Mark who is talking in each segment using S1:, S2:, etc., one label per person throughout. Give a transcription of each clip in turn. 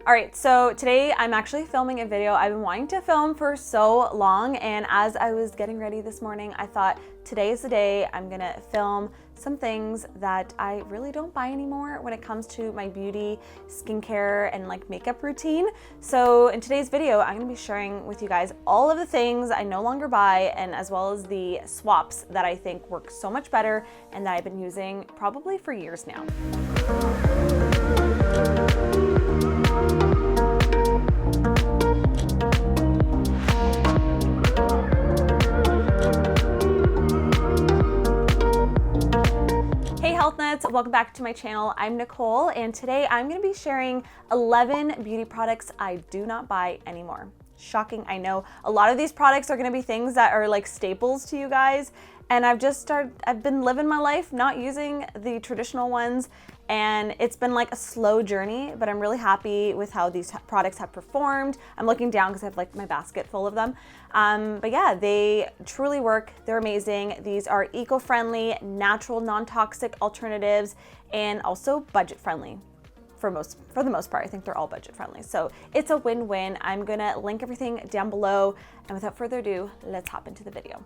S1: All right, so today I'm actually filming a video I've been wanting to film for so long, and as I was getting ready this morning, I thought today is the day I'm gonna film some things that I really don't buy anymore when it comes to my beauty, skincare, and like makeup routine. So in today's video, I'm gonna be sharing with you guys all of the things I no longer buy, and as well as the swaps that I think work so much better and that I've been using probably for years now. HealthNuts, welcome back to my channel. I'm Nicole, and today I'm going to be sharing 11 beauty products I do not buy anymore. Shocking, I know. A lot of these products are going to be things that are like staples to you guys, and I've been living my life not using the traditional ones, and it's been like a slow journey, but I'm really happy with how these products have performed. I'm looking down because I have like my basket full of them. But yeah, they truly work. They're amazing. These are eco-friendly, natural, non-toxic alternatives, and also budget-friendly. For the most part, I think they're all budget friendly. So it's a win-win. I'm gonna link everything down below. And without further ado, let's hop into the video.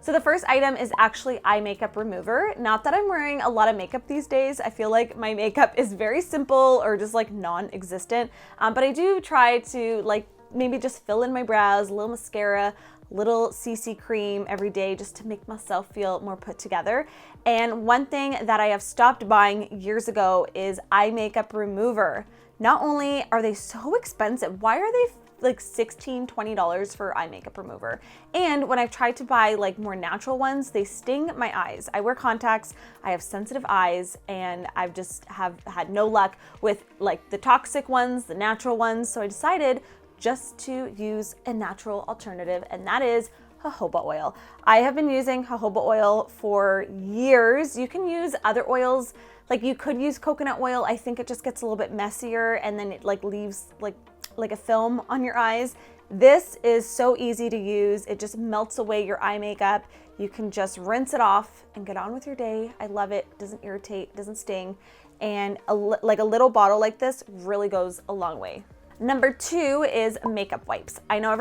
S1: So the first item is actually eye makeup remover. Not that I'm wearing a lot of makeup these days. I feel like my makeup is very simple or just like non-existent. But I do try to like maybe just fill in my brows, a little mascara, little CC cream every day just to make myself feel more put together. And one thing that I have stopped buying years ago is eye makeup remover. Not only are they so expensive, why are they like $16, $20 for eye makeup remover? And when I've tried to buy like more natural ones, they sting my eyes. I wear contacts, I have sensitive eyes, and I've just have had no luck with like the toxic ones, the natural ones. So I decided just to use a natural alternative, and that is jojoba oil. I have been using jojoba oil for years. You can use other oils, like you could use coconut oil. I think it just gets a little bit messier and then it like leaves like a film on your eyes. This is so easy to use. It just melts away your eye makeup. You can just rinse it off and get on with your day. I love it. It doesn't irritate, doesn't sting. And like a little bottle like this really goes a long way. Number 2 is makeup wipes. I know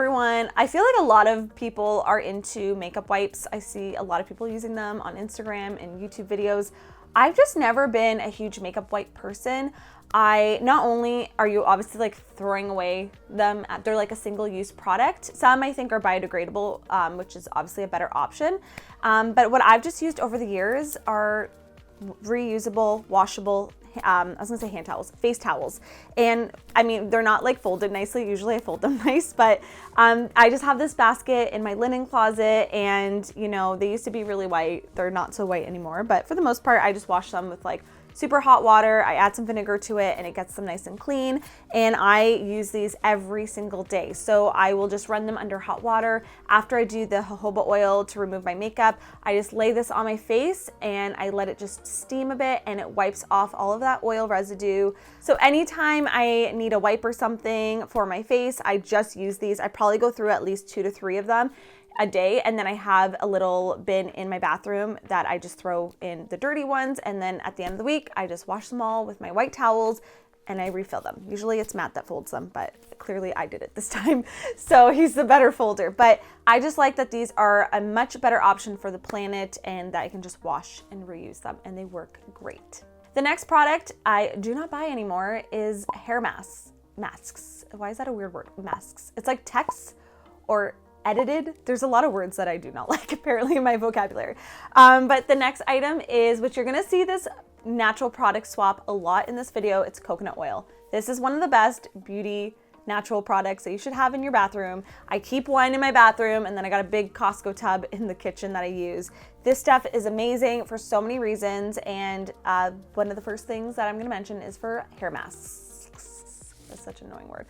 S1: I feel like a lot of people are into makeup wipes. I see a lot of people using them on Instagram and YouTube videos. I've just never been a huge makeup wipe person. Not only are you obviously like throwing away them, they're like a single-use product. Some I think are biodegradable, which is obviously a better option. But what I've just used over the years are reusable, washable, I was gonna say hand towels, face towels. And I mean, they're not like folded nicely. Usually I fold them nice, but I just have this basket in my linen closet, and you know, they used to be really white. They're not so white anymore, but for the most part, I just wash them with like super hot water. I add some vinegar to it and it gets them nice and clean. And I use these every single day. So I will just run them under hot water. After I do the jojoba oil to remove my makeup, I just lay this on my face and I let it just steam a bit, and it wipes off all of that oil residue. So anytime I need a wipe or something for my face, I just use these. I probably go through at least 2 to 3 of them a day, and then I have a little bin in my bathroom that I just throw in the dirty ones, and then at the end of the week I just wash them all with my white towels and I refill them. Usually it's Matt that folds them, but clearly I did it this time, so he's the better folder. But I just like that these are a much better option for the planet, and that I can just wash and reuse them, and they work great. The next product I do not buy anymore is hair masks. Why is that a weird word? Masks. It's like texts or edited. There's a lot of words that I do not like apparently in my vocabulary. But the next item is, which you're gonna see this natural product swap a lot in this video, it's coconut oil. This is one of the best beauty natural products that you should have in your bathroom. I keep one in my bathroom, and then I got a big Costco tub in the kitchen that I use. This stuff is amazing for so many reasons, and one of the first things that I'm gonna mention is for hair masks. That's such an annoying word.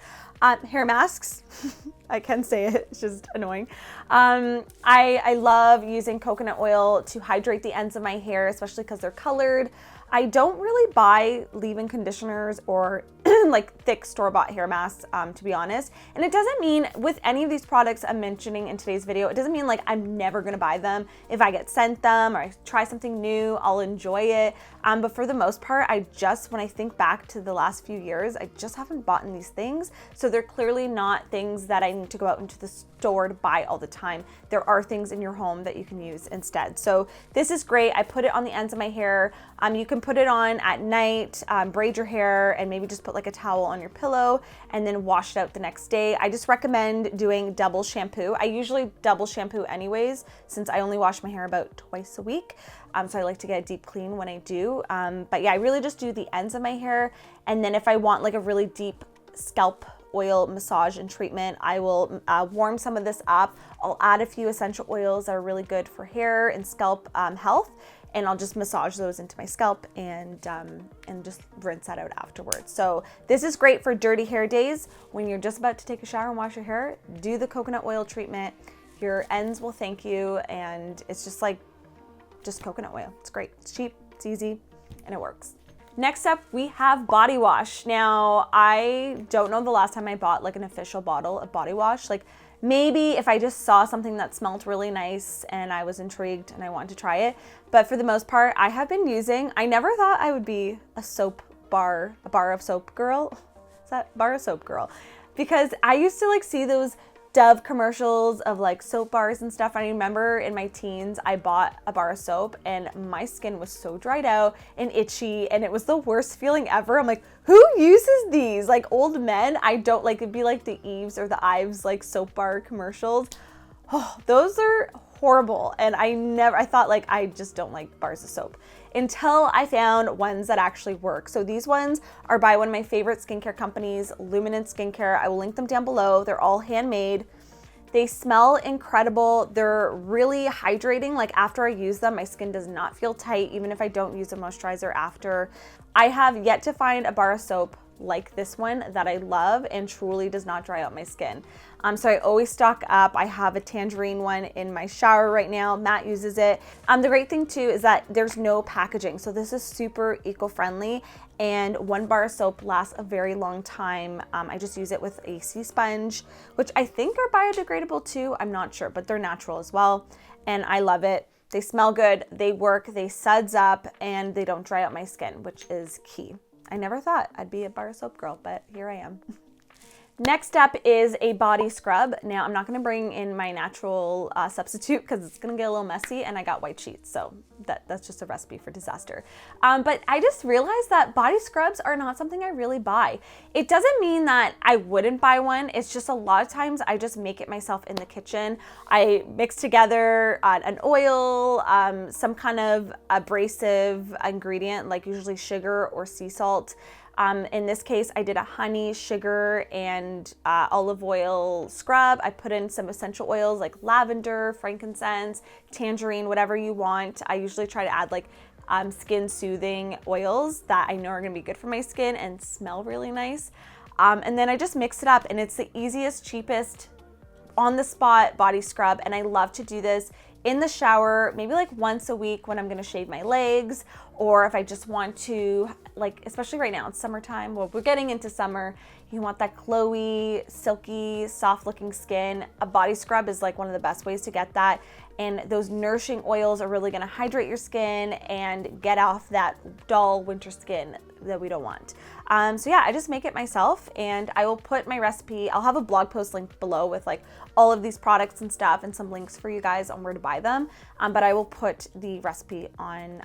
S1: Hair masks, I can say it, it's just annoying. I love using coconut oil to hydrate the ends of my hair, especially because they're colored. I don't really buy leave-in conditioners or than like thick store-bought hair masks, to be honest. And it doesn't mean with any of these products I'm mentioning in today's video, it doesn't mean like I'm never gonna buy them. If I get sent them or I try something new, I'll enjoy it. But for the most part, when I think back to the last few years, I just haven't bought these things. So they're clearly not things that I need to go out into the store to buy all the time. There are things in your home that you can use instead. So this is great. I put it on the ends of my hair. You can put it on at night, braid your hair, and maybe just put like a towel on your pillow and then wash it out the next day. I just recommend doing double shampoo. I usually double shampoo anyways, since I only wash my hair about twice a week. So I like to get a deep clean when I do. But yeah, I really just do the ends of my hair. And then if I want like a really deep scalp oil massage and treatment, I will warm some of this up. I'll add a few essential oils that are really good for hair and scalp health. And I'll just massage those into my scalp and just rinse that out afterwards. So this is great for dirty hair days. When you're just about to take a shower and wash your hair, do the coconut oil treatment. Your ends will thank you, and it's just coconut oil. It's great, it's cheap, it's easy, and it works. Next up, we have body wash. Now, I don't know the last time I bought like an official bottle of body wash. Like maybe if I just saw something that smelled really nice and I was intrigued and I wanted to try it. But for the most part, I have been using, I never thought I would be a bar of soap girl. Is that bar of soap girl? Because I used to like see those Dove commercials of like soap bars and stuff. I remember in my teens, I bought a bar of soap and my skin was so dried out and itchy, and it was the worst feeling ever. I'm like, who uses these? Like old men? I don't like, it'd be like the Eves or the Ives like soap bar commercials. Oh, those are horrible. And I thought like, I just don't like bars of soap until I found ones that actually work. So these ones are by one of my favorite skincare companies, Luminance Skincare. I will link them down below. They're all handmade. They smell incredible. They're really hydrating. Like after I use them, my skin does not feel tight, even if I don't use a moisturizer after. I have yet to find a bar of soap like this one that I love and truly does not dry out my skin. So I always stock up. I have a tangerine one in my shower right now. Matt uses it. The great thing too is that there's no packaging. So this is super eco-friendly, and one bar of soap lasts a very long time. I just use it with a sea sponge, which I think are biodegradable too. I'm not sure, but they're natural as well. And I love it. They smell good, they work, they suds up, and they don't dry out my skin, which is key. I never thought I'd be a bar of soap girl, but here I am. Next up is a body scrub. Now, I'm not gonna bring in my natural substitute because it's gonna get a little messy, and I got white sheets, so that's just a recipe for disaster. But I just realized that body scrubs are not something I really buy. It doesn't mean that I wouldn't buy one. It's just a lot of times I just make it myself in the kitchen. I mix together an oil, some kind of abrasive ingredient, like usually sugar or sea salt. In this case, I did a honey, sugar, and olive oil scrub. I put in some essential oils like lavender, frankincense, tangerine, whatever you want. I usually try to add like skin soothing oils that I know are gonna be good for my skin and smell really nice. And then I just mix it up, and it's the easiest, cheapest, on the spot body scrub. And I love to do this in the shower, maybe like once a week when I'm gonna shave my legs, or if I just want to, like, especially right now, it's summertime, well, we're getting into summer, you want that glowy, silky, soft looking skin. A body scrub is like one of the best ways to get that. And those nourishing oils are really gonna hydrate your skin and get off that dull winter skin that we don't want. So yeah, I just make it myself, and I will put my recipe, I'll have a blog post linked below with like all of these products and stuff and some links for you guys on where to buy them. But I will put the recipe on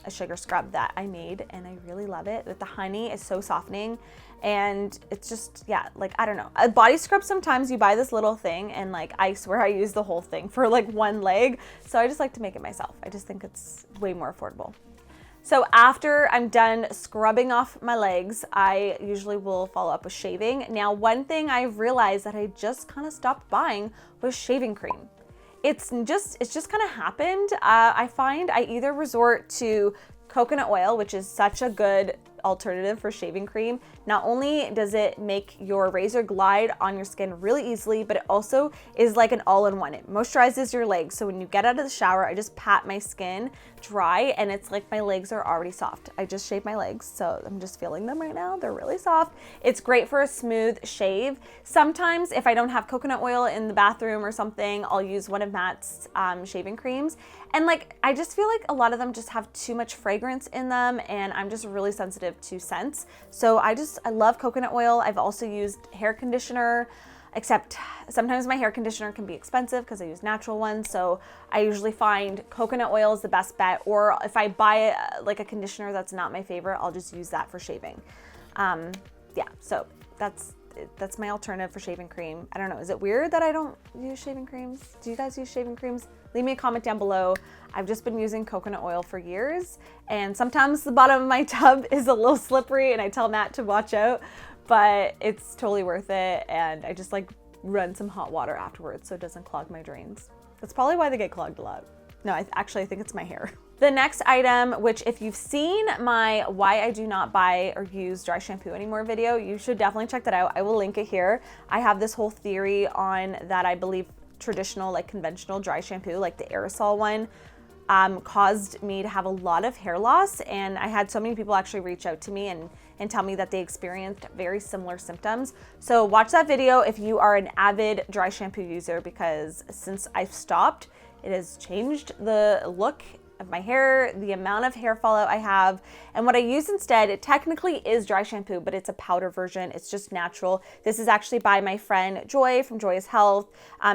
S1: a sugar scrub that I made, and I really love it. With the honey, it's so softening, and it's just, yeah, like, I don't know. A body scrub, sometimes you buy this little thing and like, I swear I use the whole thing for like one leg. So I just like to make it myself. I just think it's way more affordable. So after I'm done scrubbing off my legs, I usually will follow up with shaving. Now, one thing I've realized that I just kind of stopped buying was shaving cream. It's just kind of happened. I find I either resort to coconut oil, which is such a good alternative for shaving cream. Not only does it make your razor glide on your skin really easily, but it also is like an all-in-one. It moisturizes your legs. So when you get out of the shower, I just pat my skin dry and it's like my legs are already soft. I just shaved my legs, so I'm just feeling them right now. They're really soft. It's great for a smooth shave. Sometimes if I don't have coconut oil in the bathroom or something, I'll use one of Matt's shaving creams. And like, I just feel like a lot of them just have too much fragrance in them, and I'm just really sensitive to scents. So I love coconut oil. I've also used hair conditioner, except sometimes my hair conditioner can be expensive because I use natural ones. So I usually find coconut oil is the best bet. Or if I buy like a conditioner that's not my favorite, I'll just use that for shaving. Yeah, so that's my alternative for shaving cream. I don't know, is it weird that I don't use shaving creams? Do you guys use shaving creams? Leave me a comment down below. I've just been using coconut oil for years, and sometimes the bottom of my tub is a little slippery and I tell Matt to watch out, but it's totally worth it. And I just like run some hot water afterwards so it doesn't clog my drains. That's probably why they get clogged a lot. No, I think it's my hair. The next item, which if you've seen my why I do not buy or use dry shampoo anymore video, you should definitely check that out. I will link it here. I have this whole theory on that. I believe traditional, like conventional dry shampoo, like the aerosol one, caused me to have a lot of hair loss. And I had so many people actually reach out to me and tell me that they experienced very similar symptoms. So watch that video if you are an avid dry shampoo user, because since I've stopped, it has changed the look of my hair, the amount of hair fallout I have. And what I use instead, it technically is dry shampoo, but it's a powder version. It's just natural. This is actually by my friend Joy from Joy's Health.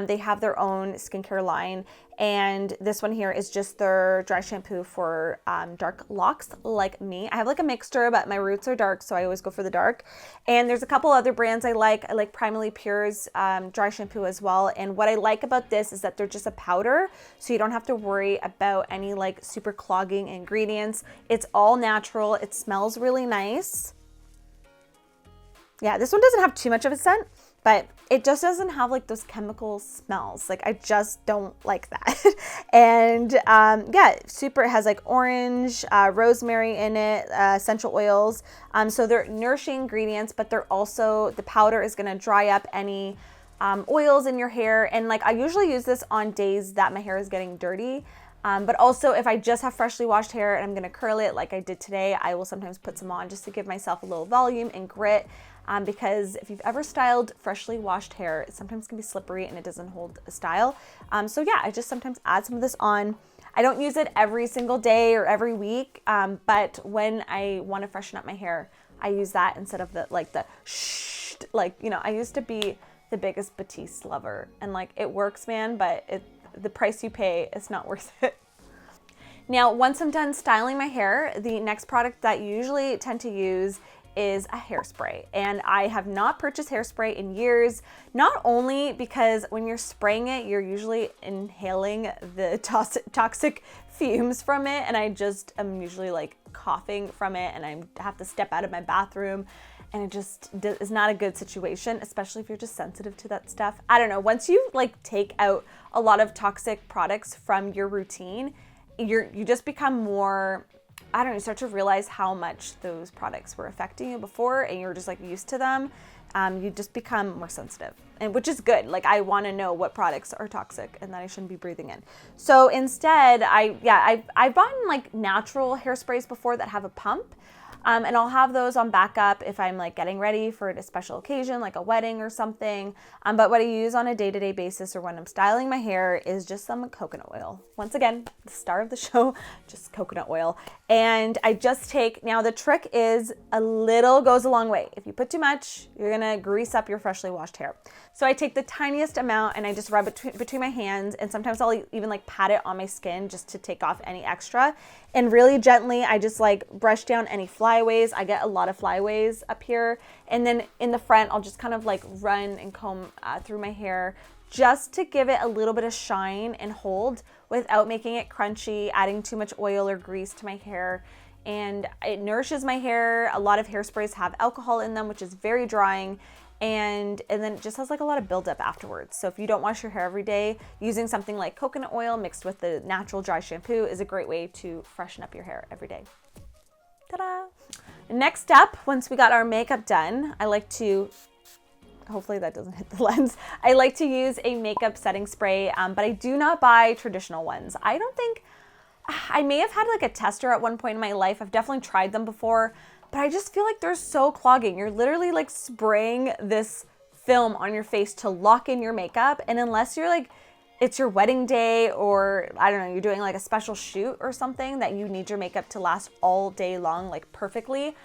S1: They have their own skincare line. And this one here is just their dry shampoo for dark locks like me. I have like a mixture, but my roots are dark, so I always go for the dark. And there's a couple other brands I like. I like Primally Pure's dry shampoo as well. And what I like about this is that they're just a powder, so you don't have to worry about any like super clogging ingredients. It's all natural. It smells really nice. Yeah, this one doesn't have too much of a scent, but it just doesn't have like those chemical smells. Like I just don't like that. And yeah, super, it has like orange, rosemary in it, essential oils. So they're nourishing ingredients, but they're also, the powder is gonna dry up any oils in your hair. And like I usually use this on days that my hair is getting dirty. But also if I just have freshly washed hair and I'm gonna curl it like I did today, I will sometimes put some on just to give myself a little volume and grit. Because if you've ever styled freshly washed hair, it sometimes can be slippery and it doesn't hold a style. So yeah, I just sometimes add some of this on. I don't use it every single day or every week, but when I want to freshen up my hair, I use that instead of the I used to be the biggest Batiste lover, and like it works, man, but the price you pay is not worth it. Now, once I'm done styling my hair, the next product that you usually tend to use is a hairspray. And I have not purchased hairspray in years, not only because when you're spraying it, you're usually inhaling the toxic fumes from it, and I just am usually like coughing from it, and I have to step out of my bathroom, and it just is not a good situation, especially if you're just sensitive to that stuff. I don't know, once you like take out a lot of toxic products from your routine, you just become more, I don't know, you start to realize how much those products were affecting you before, and you're just like used to them. You just become more sensitive, and which is good. Like I want to know what products are toxic and that I shouldn't be breathing in. So instead, I've bought like natural hairsprays before that have a pump. And I'll have those on backup if I'm like getting ready for a special occasion, like a wedding or something. But what I use on a day-to-day basis or when I'm styling my hair is just some coconut oil. Once again, the star of the show, just coconut oil. And I just take, now the trick is a little goes a long way. If you put too much, you're gonna grease up your freshly washed hair. So I take the tiniest amount and I just rub it between my hands, and sometimes I'll even like pat it on my skin just to take off any extra. And really gently, I just like brush down any flyaways. I get a lot of flyaways up here. And then in the front, I'll just kind of like run and comb through my hair just to give it a little bit of shine and hold without making it crunchy, adding too much oil or grease to my hair. And it nourishes my hair. A lot of hairsprays have alcohol in them, which is very drying. And then it just has like a lot of buildup afterwards. So if you don't wash your hair every day, using something like coconut oil mixed with the natural dry shampoo is a great way to freshen up your hair every day. Ta-da! Next up, once we got our makeup done, I like to, hopefully that doesn't hit the lens, I like to use a makeup setting spray, but I do not buy traditional ones. I don't think, I may have had like a tester at one point in my life. I've definitely tried them before, but I just feel like they're so clogging. You're literally like spraying this film on your face to lock in your makeup, and unless you're like, it's your wedding day, or I don't know, you're doing like a special shoot or something that you need your makeup to last all day long, like perfectly,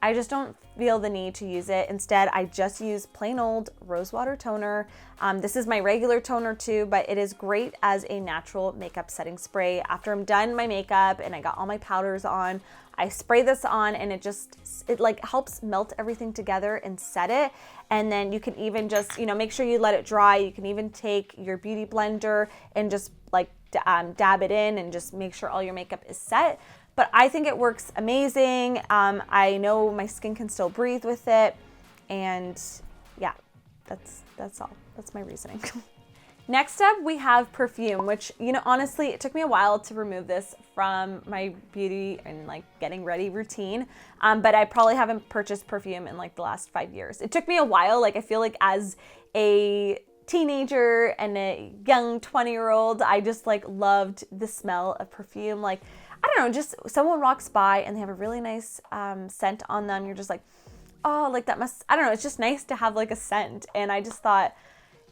S1: I just don't feel the need to use it. Instead, I just use plain old rosewater toner. This is my regular toner too, but it is great as a natural makeup setting spray. After I'm done my makeup and I got all my powders on, I spray this on, and it like helps melt everything together and set it. And then you can even just, make sure you let it dry. You can even take your beauty blender and just like dab it in and just make sure all your makeup is set. But I think it works amazing. I know my skin can still breathe with it. And yeah, that's all. That's my reasoning. Next up, we have perfume, which, honestly, it took me a while to remove this from my beauty and like getting ready routine. But I probably haven't purchased perfume in like the last 5 years. It took me a while. Like, I feel like as a teenager and a young 20-year-old, I just like loved the smell of perfume. Like, I don't know, just someone walks by and they have a really nice scent on them. You're just like, oh, like that must, I don't know, it's just nice to have like a scent. And I just thought,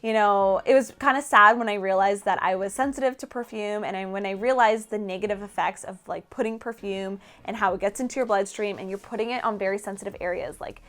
S1: it was kind of sad when I realized that I was sensitive to perfume, and when I realized the negative effects of like putting perfume and how it gets into your bloodstream, and you're putting it on very sensitive areas like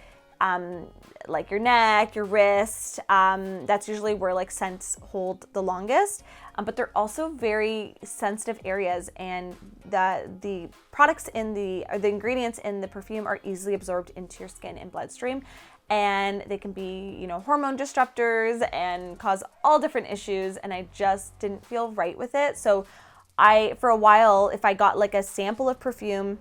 S1: your neck, your wrist. That's usually where like scents hold the longest, but they're also very sensitive areas, and the products the ingredients in the perfume are easily absorbed into your skin and bloodstream. And they can be, hormone disruptors and cause all different issues. And I just didn't feel right with it. So for a while, if I got like a sample of perfume,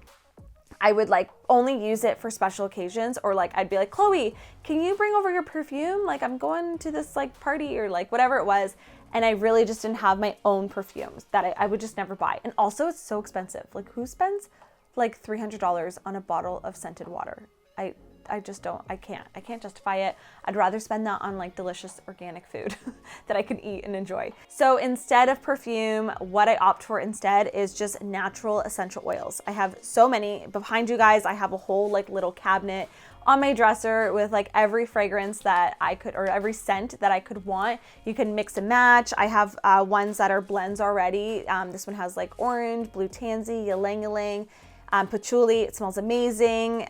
S1: I would like only use it for special occasions, or like I'd be like, Chloe, can you bring over your perfume? Like, I'm going to this like party or like whatever it was. And I really just didn't have my own perfumes that I would just never buy. And also it's so expensive. Like, who spends like $300 on a bottle of scented water? I just don't, I can't justify it. I'd rather spend that on like delicious organic food that I can eat and enjoy. So instead of perfume, what I opt for instead is just natural essential oils. I have so many behind you guys. I have a whole like little cabinet on my dresser with like every fragrance that I could, or every scent that I could want. You can mix and match. I have ones that are blends already. This one has like orange, blue tansy, ylang ylang, patchouli. It smells amazing.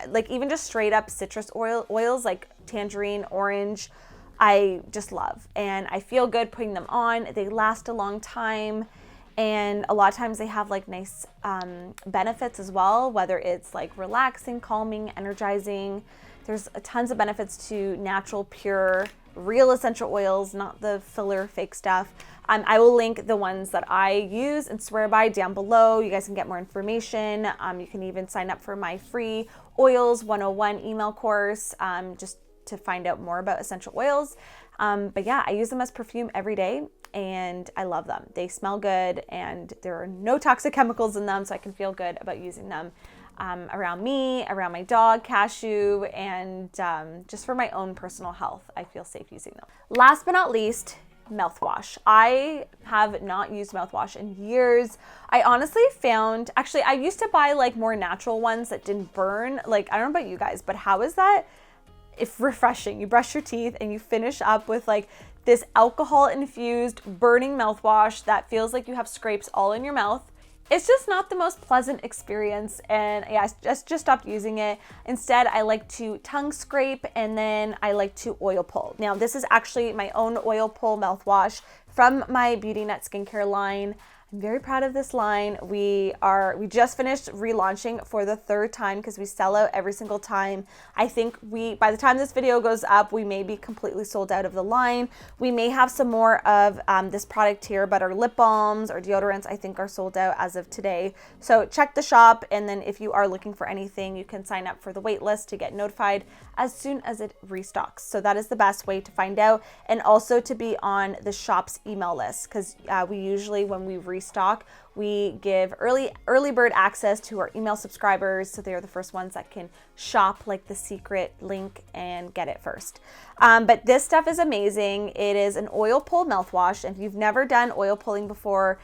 S1: Like even just straight up citrus oils like tangerine, orange, I just love. And I feel good putting them on. They last a long time. And a lot of times they have like nice benefits as well, whether it's like relaxing, calming, energizing. There's tons of benefits to natural, pure, real essential oils, not the filler fake stuff. I will link the ones that I use and swear by down below. You guys can get more information. You can even sign up for my free Oils 101 email course just to find out more about essential oils. But yeah, I use them as perfume every day and I love them. They smell good and there are no toxic chemicals in them, so I can feel good about using them around me, around my dog, Cashew, and just for my own personal health. I feel safe using them. Last but not least, mouthwash. I have not used mouthwash in years. I honestly found, actually, I used to buy like more natural ones that didn't burn. Like, I don't know about you guys, but how is that if refreshing? You brush your teeth and you finish up with like this alcohol infused burning mouthwash that feels like you have scrapes all in your mouth. It's just not the most pleasant experience, and yeah, I just stopped using it. Instead, I like to tongue scrape and then I like to oil pull. Now, this is actually my own oil pull mouthwash from my BeautyNut skincare line. I'm very proud of this line. We just finished relaunching for the third time because we sell out every single time. I think by the time this video goes up, we may be completely sold out of the line. We may have some more of this product here, but our lip balms or deodorants, I think, are sold out as of today. So check the shop, and then if you are looking for anything, you can sign up for the wait list to get notified as soon as it restocks. So that is the best way to find out, and also to be on the shop's email list, because we usually, when we restock restock, we give early bird access to our email subscribers, so they're the first ones that can shop like the secret link and get it first. But this stuff is amazing. It is an oil pull mouthwash, and if you've never done oil pulling before,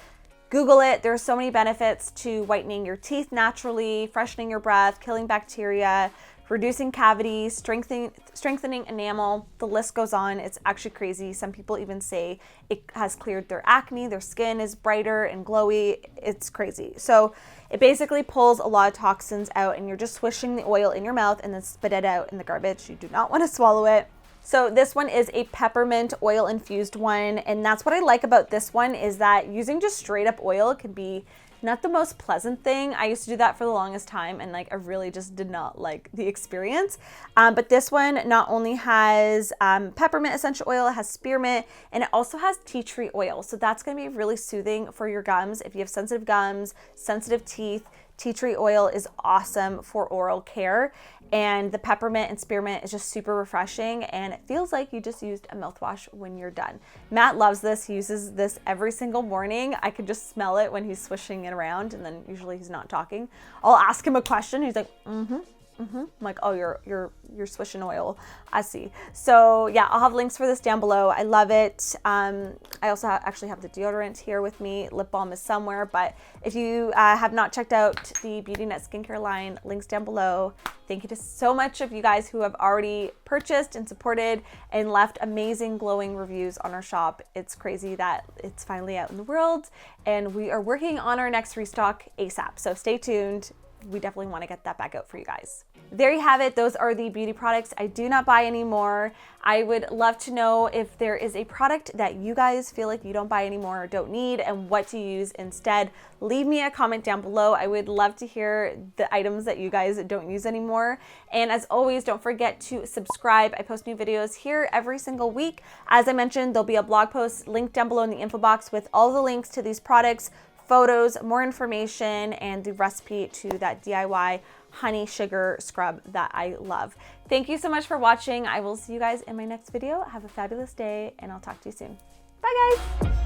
S1: Google it. There are so many benefits to whitening your teeth naturally, freshening your breath, killing bacteria, reducing cavities, strengthening enamel. The list goes on. It's actually crazy. Some people even say it has cleared their acne. Their skin is brighter and glowy. It's crazy. So it basically pulls a lot of toxins out, and you're just swishing the oil in your mouth and then spit it out in the garbage. You do not want to swallow it. So this one is a peppermint oil infused one, and that's what I like about this one, is that using just straight up oil can be not the most pleasant thing. I used to do that for the longest time, and like I really just did not like the experience. But this one not only has peppermint essential oil, it has spearmint, and it also has tea tree oil. So that's gonna be really soothing for your gums. If you have sensitive gums, sensitive teeth, tea tree oil is awesome for oral care. And the peppermint and spearmint is just super refreshing, and it feels like you just used a mouthwash when you're done. Matt loves this. He uses this every single morning. I could just smell it when he's swishing it around, and then usually he's not talking. I'll ask him a question. He's like, I'm like, oh, you're swishing oil. I see. So yeah, I'll have links for this down below. I love it. I also actually have the deodorant here with me. Lip balm is somewhere, but if you have not checked out the HealthNut skincare line, links down below. Thank you to so much of you guys who have already purchased and supported and left amazing glowing reviews on our shop. It's crazy that it's finally out in the world, and we are working on our next restock ASAP. So stay tuned. We definitely want to get that back out for you guys. There you have it. Those are the beauty products I do not buy anymore. I would love to know if there is a product that you guys feel like you don't buy anymore or don't need, and what to use instead. Leave me a comment down below. I would love to hear the items that you guys don't use anymore. And as always, don't forget to subscribe. I post new videos here every single week. As I mentioned, there'll be a blog post linked down below in the info box with all the links to these products, photos, more information, and the recipe to that DIY honey sugar scrub that I love. Thank you so much for watching. I will see you guys in my next video. Have a fabulous day, and I'll talk to you soon. Bye guys.